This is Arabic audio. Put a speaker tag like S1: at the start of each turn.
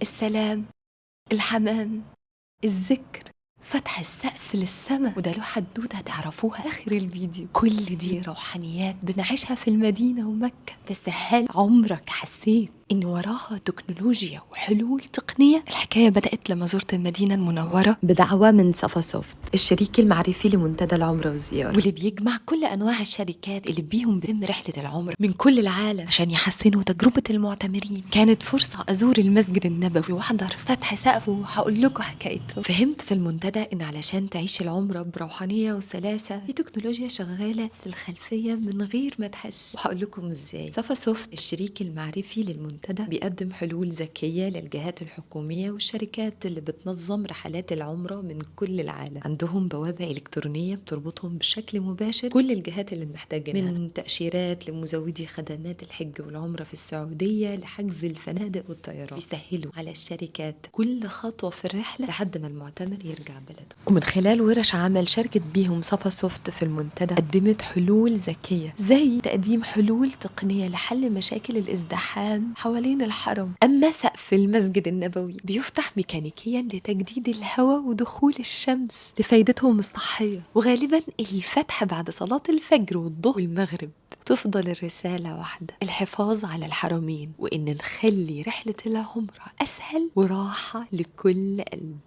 S1: السلام، الحمام، الذكر، فتح السقف للسما، وده له حدوتة هتعرفوها آخر الفيديو. كل دي روحانيات بنعيشها في المدينة ومكة. بس هل عمرك حسيت إن وراها تكنولوجيا وحلول تقنية؟ الحكاية بدأت لما زرت المدينة المنورة بدعوة من صفا سوفت، الشريك المعرفي لمنتدى العمرة والزيارة، واللي بيجمع كل أنواع الشركات اللي بيهم بيتم رحلة العمرة من كل العالم عشان يحسنوا تجربة المعتمرين. كانت فرصة أزور المسجد النبوي وأحضر فتح سقفه، وهقول لكم حكايته. فهمت في المنتدى إن علشان تعيش العمرة بروحانية وسلاسة في تكنولوجيا شغالة في الخلفية من غير ما تحس، وهقول لكم إزاي. صفا سوفت الشريك المعرفي للمنتدى بيقدم حلول ذكية للجهات الحكومية والشركات اللي بتنظم رحلات العمرة من كل العالم. عندهم بوابة إلكترونية بتربطهم بشكل مباشر كل الجهات اللي محتاجينها، من تأشيرات لمزودي خدمات الحج والعمرة في السعودية لحجز الفنادق والطيران. بيسهلوا على الشركات كل خطوة في الرحلة لحد ما المعتمر يرجع بلده. ومن خلال ورش عمل شاركت بيهم صفا سوفت في المنتدى، قدمت حلول ذكية زي تقديم حلول تقنية لحل مشاكل الازدحام حوالين الحرم. أما سقف المسجد النبوي بيفتح ميكانيكيا لتجديد الهواء ودخول الشمس لفايدتهم الصحية، وغالبا الفتح بعد صلاة الفجر والظهر والمغرب. تفضل الرسالة واحدة: الحفاظ على الحرمين، وإن نخلي رحلة العمرة أسهل وراحة لكل قلب.